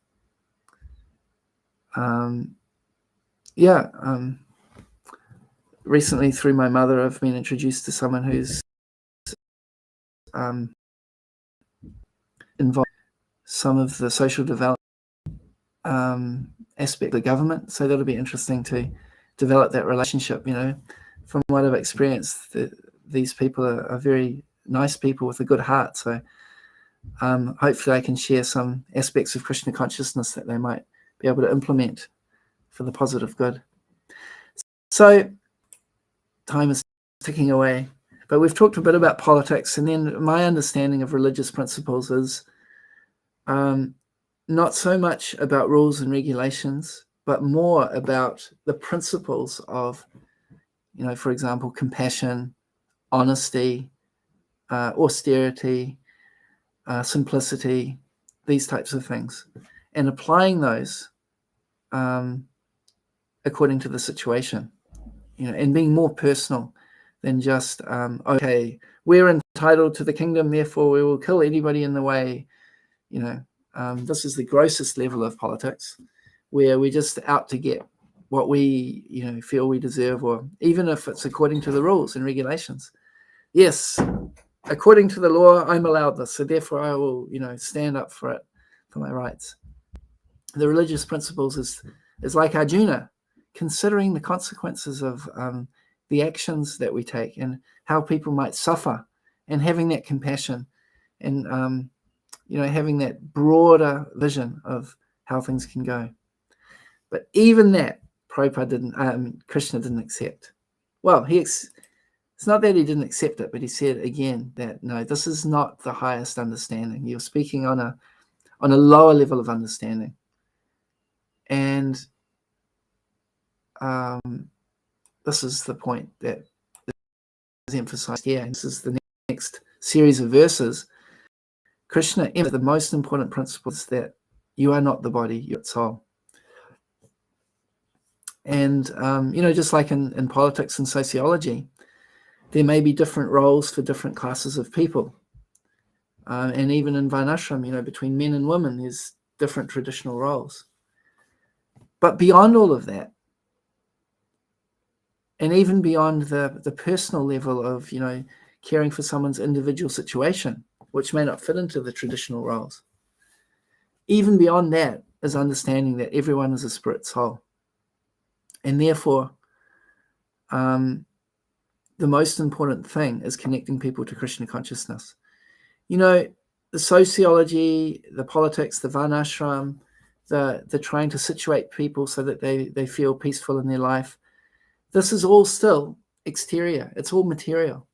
Recently, through my mother, I've been introduced to someone who's involved in some of the social development aspect of the government. So that'll be interesting to develop that relationship. From what I've experienced, these people are very nice people with a good heart. So hopefully I can share some aspects of Krishna consciousness that they might be able to implement for the positive good. So time is ticking away, but we've talked a bit about politics, and then my understanding of religious principles is not so much about rules and regulations, but more about the principles of, for example, compassion, honesty, austerity, simplicity, these types of things, and applying those according to the situation, and being more personal than just, okay, we're entitled to the kingdom, therefore we will kill anybody in the way. This is the grossest level of politics, where we're just out to get what we, feel we deserve, or even if it's according to the rules and regulations. Yes, according to the law, I'm allowed this, so therefore I will, stand up for it, for my rights. The religious principles is like Arjuna, considering the consequences of the actions that we take and how people might suffer, and having that compassion and having that broader vision of how things can go. But even that, Krishna didn't accept. Well, it's not that he didn't accept it, but he said again that, no, this is not the highest understanding. You're speaking on a lower level of understanding. And this is the point that is emphasized here. This is the next series of verses. Krishna, the most important principles that You are not the body, you're the soul. And, just like in politics and sociology, there may be different roles for different classes of people. And even in Varnashram, between men and women, there's different traditional roles. But beyond all of that, and even beyond the personal level of, caring for someone's individual situation, which may not fit into the traditional roles, even beyond that is understanding that everyone is a spirit soul. And therefore, the most important thing is connecting people to Krishna consciousness. The sociology, the politics, the Varnashram, the trying to situate people so that they feel peaceful in their life, this is all still exterior. It's all material.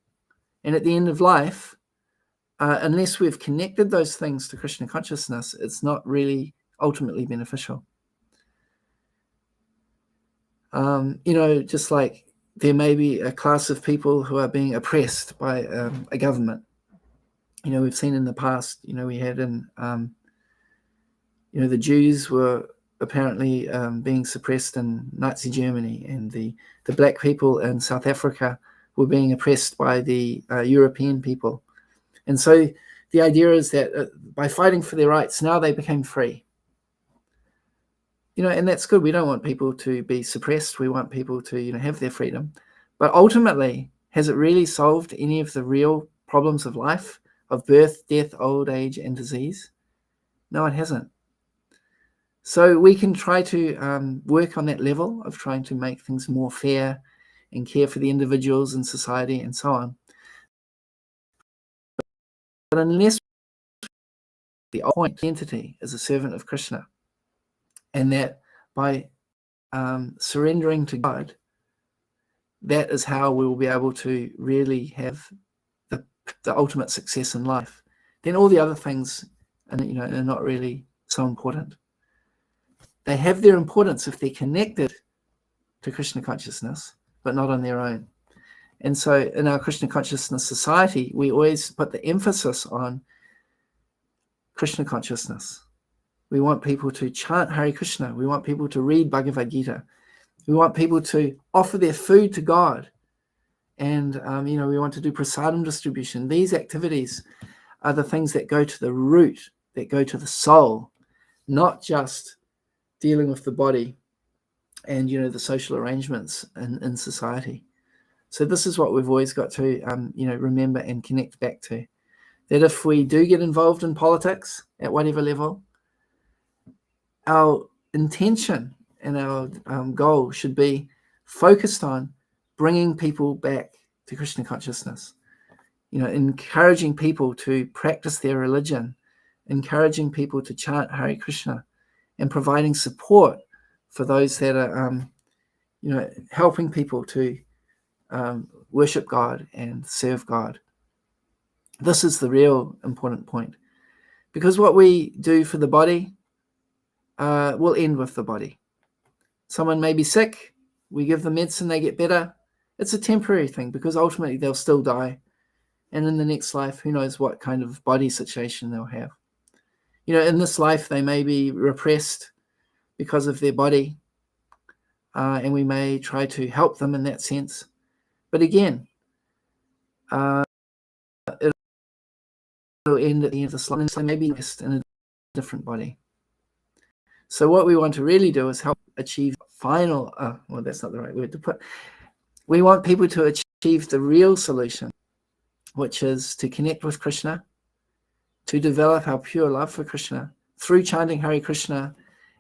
And at the end of life, unless we've connected those things to Krishna consciousness, it's not really ultimately beneficial. Just like there may be a class of people who are being oppressed by a government. We've seen in the past, we had in, the Jews were apparently being suppressed in Nazi Germany, and the black people in South Africa were being oppressed by the European people. And so the idea is that by fighting for their rights, now they became free. And that's good. We don't want people to be suppressed. We want people to, have their freedom. But ultimately, has it really solved any of the real problems of life, of birth, death, old age, and disease? No, it hasn't. So we can try to work on that level of trying to make things more fair and care for the individuals in society and so on. But unless the point entity is a servant of Krishna, and that by surrendering to God, that is how we will be able to really have the ultimate success in life, then all the other things are not really so important. They have their importance if they're connected to Krishna consciousness, but not on their own. And so in our Krishna consciousness society, we always put the emphasis on Krishna consciousness. We want people to chant Hare Krishna. We want people to read Bhagavad-gita. We want people to offer their food to God. And, we want to do prasadam distribution. These activities are the things that go to the root, that go to the soul, not just dealing with the body and, the social arrangements in society. So this is what we've always got to, remember and connect back to. That if we do get involved in politics at whatever level, our intention and our goal should be focused on bringing people back to Krishna consciousness, encouraging people to practice their religion, encouraging people to chant Hare Krishna, and providing support for those that are, helping people to worship God and serve God. This is the real important point, because what we do for the body will end with the body. Someone may be sick, we give them medicine, they get better. It's a temporary thing, because ultimately they'll still die. And in the next life, who knows what kind of body situation they'll have. In this life, they may be repressed because of their body, and we may try to help them in that sense. But again, it'll end at the end of this life, and so maybe rest in a different body. So what we want to really do is help achieve final, that's not the right word to put. We want people to achieve the real solution, which is to connect with Krishna, to develop our pure love for Krishna through chanting Hare Krishna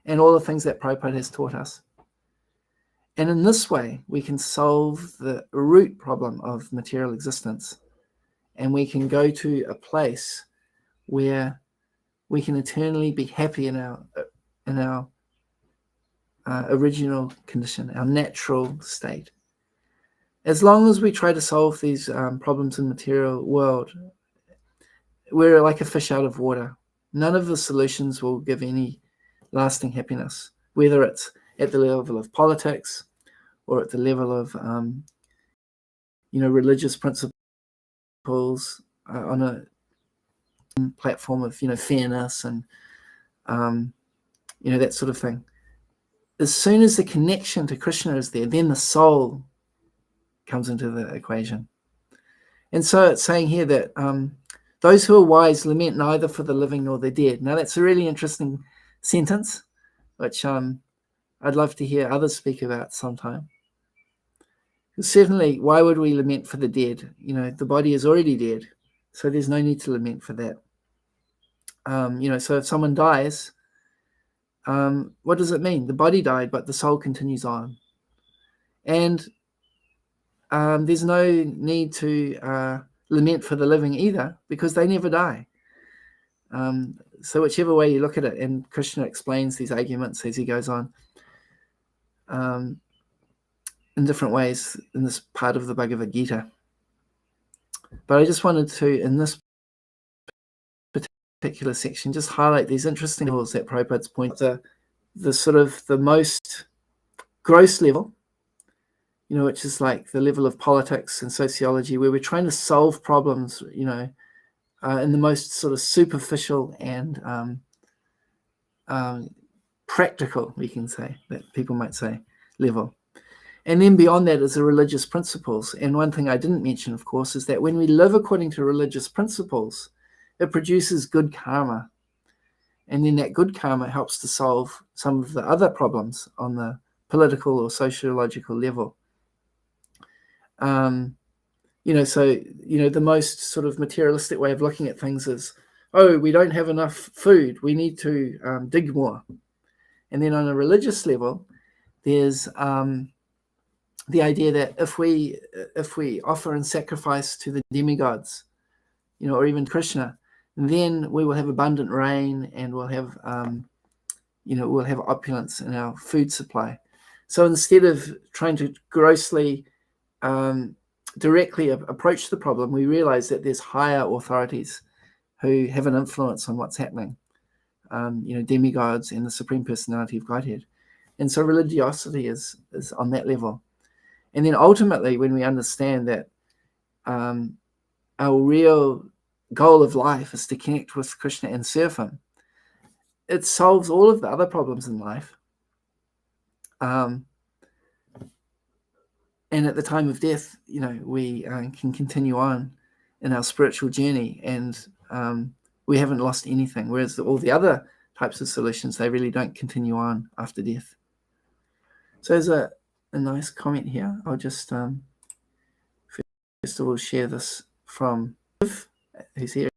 and all the things that Prabhupada has taught us. And in this way, we can solve the root problem of material existence, and we can go to a place where we can eternally be happy in our original condition, our natural state. As long as we try to solve these problems in the material world, we're like a fish out of water. None of the solutions will give any lasting happiness, whether it's at the level of politics or at the level of, religious principles on a platform of, fairness and that sort of thing. As soon as the connection to Krishna is there, then the soul comes into the equation. And so it's saying here that those who are wise lament neither for the living nor the dead. Now that's a really interesting sentence, which I'd love to hear others speak about sometime. Because certainly, why would we lament for the dead? The body is already dead, so there's no need to lament for that. So if someone dies, what does it mean? The body died, but the soul continues on. And there's no need to lament for the living either, because they never die. So whichever way you look at it, and Krishna explains these arguments as he goes on in different ways in this part of the Bhagavad-gita. But I just wanted to, in this particular section, just highlight these interesting levels that Prabhupada's point to, the sort of the most gross level, which is like the level of politics and sociology, where we're trying to solve problems, in the most sort of superficial and practical, we can say, that people might say, level. And then beyond that is the religious principles. And one thing I didn't mention, of course, is that when we live according to religious principles, it produces good karma. And then that good karma helps to solve some of the other problems on the political or sociological level. So, the most sort of materialistic way of looking at things is, oh, we don't have enough food, we need to dig more. And then on a religious level, there's the idea that if we offer and sacrifice to the demigods, or even Krishna, then we will have abundant rain and we'll have we'll have opulence in our food supply. So instead of trying to grossly directly approach the problem, we realize that there's higher authorities who have an influence on what's happening, demigods and the Supreme Personality of Godhead. And so religiosity is on that level. And then ultimately, when we understand that our real goal of life is to connect with Krishna and serve him, it solves all of the other problems in life. And at the time of death, we can continue on in our spiritual journey, and we haven't lost anything. Whereas all the other types of solutions, they really don't continue on after death. So there's a nice comment here. I'll just first of all share this from Liv, who's here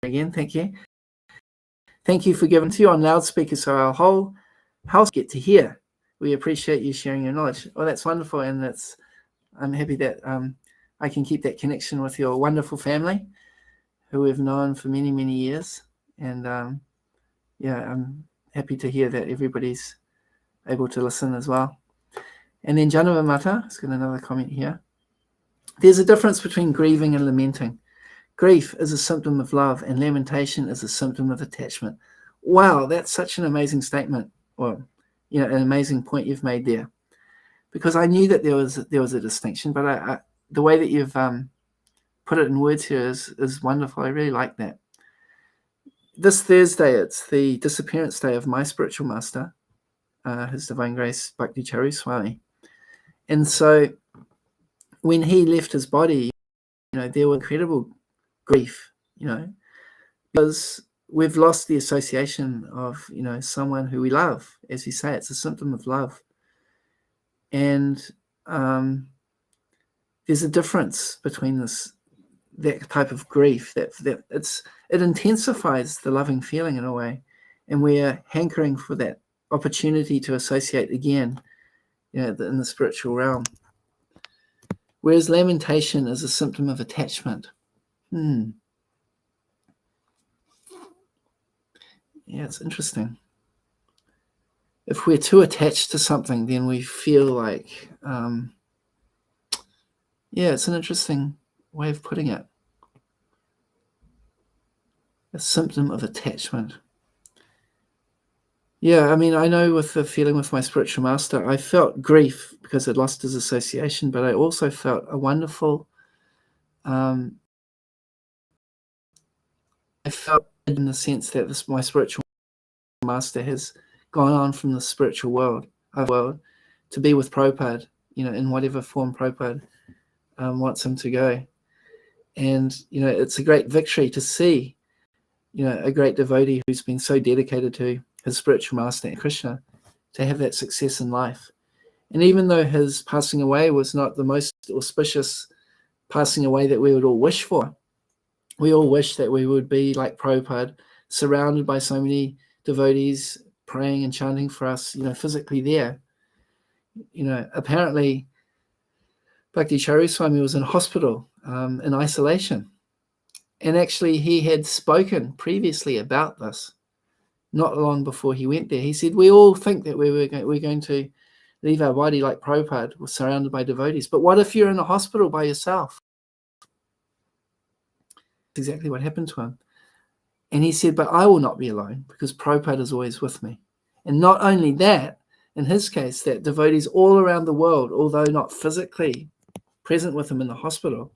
again. Thank you. Thank you for giving to you on loudspeaker so our whole house get to hear. We appreciate you sharing your knowledge. Well, that's wonderful, and I'm happy that I can keep that connection with your wonderful family, who we've known for many, many years. And I'm happy to hear that everybody's able to listen as well. And then Janava Mata has got another comment here. There's a difference between grieving and lamenting. Grief is a symptom of love, and lamentation is a symptom of attachment. Wow, that's such an amazing statement. Well, an amazing point you've made there. Because I knew that there was a distinction, but the way that you've put it in words here is wonderful. I really like that. This Thursday, it's the disappearance day of my spiritual master, His Divine Grace Bhakti Charu Swami. And so when he left his body, there was incredible grief, because we've lost the association of, someone who we love. As you say, it's a symptom of love. And there's a difference between that type of grief, that it intensifies the loving feeling in a way, and we're hankering for that opportunity to associate again, in the spiritual realm. Whereas lamentation is a symptom of attachment. Yeah, it's interesting. If we're too attached to something, then we feel like, it's an interesting way of putting it. A symptom of attachment. Yeah, I mean, I know with the feeling with my spiritual master, I felt grief because I'd lost his association, but I also felt a wonderful, I felt in the sense that my spiritual master has gone on from the spiritual world to be with Prabhupada, in whatever form Prabhupada wants him to go. And, it's a great victory to see, a great devotee who's been so dedicated to his spiritual master, Krishna, to have that success in life. And even though his passing away was not the most auspicious passing away that we would all wish for, we all wish that we would be like Prabhupada, surrounded by so many devotees praying and chanting for us, physically there. Apparently, Bhakti Charu Swami was in hospital in isolation. And actually, he had spoken previously about this, not long before he went there. He said, we all think that we're going to leave our body like Prabhupada, we're surrounded by devotees. But what if you're in a hospital by yourself? That's exactly what happened to him. And he said, but I will not be alone because Prabhupada is always with me. And not only that, in his case, that devotees all around the world, although not physically present with him in the hospital,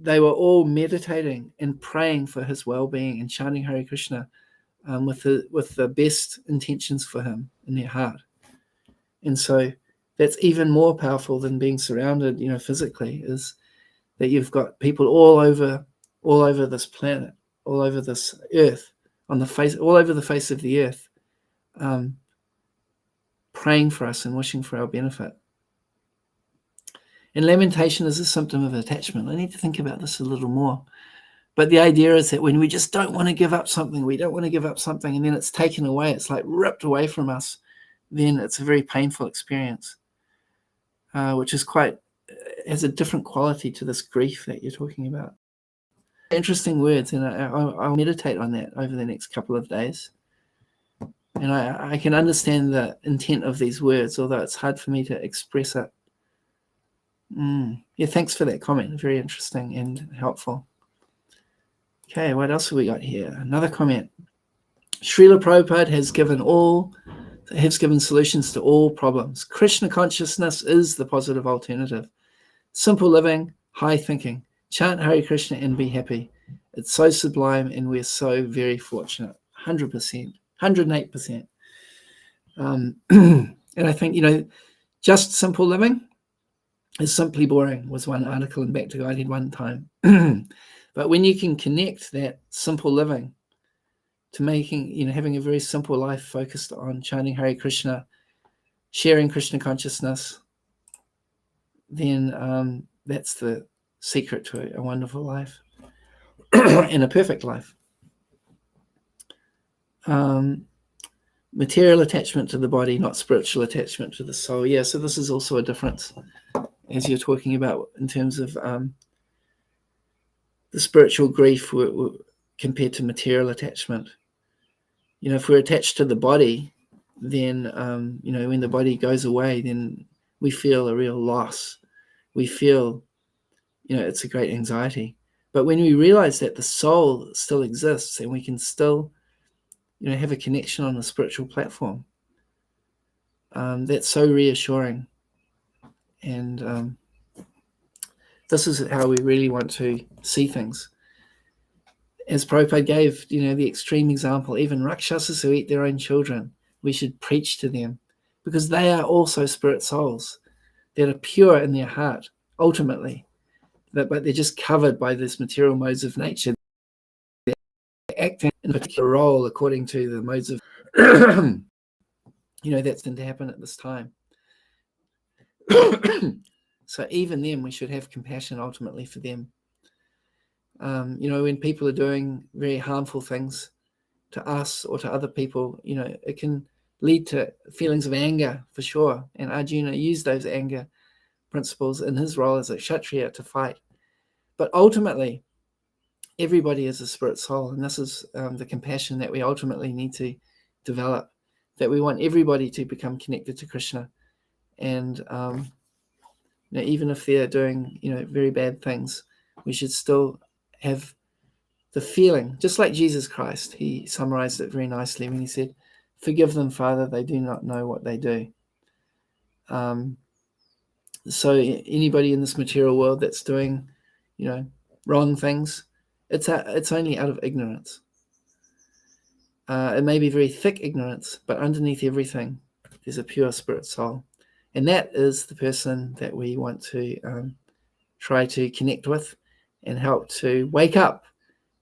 they were all meditating and praying for his well-being and chanting Hare Krishna with the best intentions for him in their heart. And so that's even more powerful than being surrounded, physically, is that you've got people all over this planet, all over this earth, all over the face of the earth, praying for us and wishing for our benefit. And lamentation is a symptom of attachment. I need to think about this a little more. But the idea is that when we just don't want to give up something, and then it's taken away, it's like ripped away from us, then it's a very painful experience, which is has a different quality to this grief that you're talking about. Interesting words, and I'll meditate on that over the next couple of days. And I can understand the intent of these words, although it's hard for me to express it. Yeah, thanks for that comment. Very interesting and helpful. Okay, what else have we got here? Another comment. Srila Prabhupada has given solutions to all problems. Krishna consciousness is the positive alternative. Simple living, high thinking. Chant Hare Krishna and be happy. It's so sublime and we're so very fortunate. 100%, 108%. And I think, just simple living is simply boring, was one article in Back to Godhead one time. But when you can connect that simple living to making, having a very simple life focused on chanting Hare Krishna, sharing Krishna consciousness, then that's the secret to a wonderful life and a perfect life. Material attachment to the body, not spiritual attachment to the soul. Yeah, so this is also a difference, as you're talking about, in terms of the spiritual grief compared to material attachment. If we're attached to the body, then, when the body goes away, then we feel a real loss. We feel, it's a great anxiety. But when we realize that the soul still exists and we can still, have a connection on the spiritual platform, that's so reassuring. And this is how we really want to see things. As Prabhupada gave, the extreme example, even Rakshasas who eat their own children, we should preach to them because they are also spirit souls that are pure in their heart, ultimately, but they're just covered by this material modes of nature. They're acting in a particular role according to the modes of, that's going to happen at this time. So even them, we should have compassion ultimately for them. When people are doing very harmful things to us or to other people, it can lead to feelings of anger for sure. And Arjuna used those anger principles in his role as a Kshatriya to fight. But ultimately, everybody is a spirit soul. And this is the compassion that we ultimately need to develop, that we want everybody to become connected to Krishna. And even if they're doing, very bad things, we should still have the feeling, just like Jesus Christ. He summarized it very nicely when he said, "Forgive them, Father, they do not know what they do." So anybody in this material world that's doing, wrong things, it's only out of ignorance. It may be very thick ignorance, but underneath everything, there's a pure spirit soul. And that is the person that we want to try to connect with and help to wake up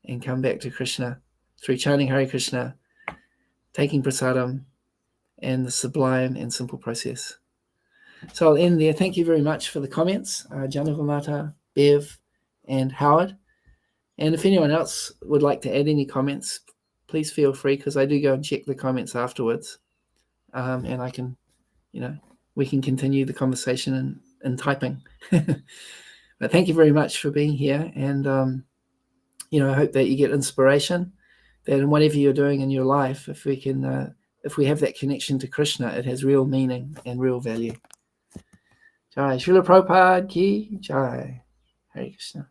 and come back to Krishna through chanting Hare Krishna, taking prasadam, and the sublime and simple process. So I'll end there. Thank you very much for the comments, Janavamata, Bev, and Howard. And if anyone else would like to add any comments, please feel free, because I do go and check the comments afterwards. And I can, we can continue the conversation in typing. But thank you very much for being here. And, I hope that you get inspiration, that in whatever you're doing in your life, if we have that connection to Krishna, it has real meaning and real value. Jai. Srila Prabhupada ki Jai. Hare Krishna.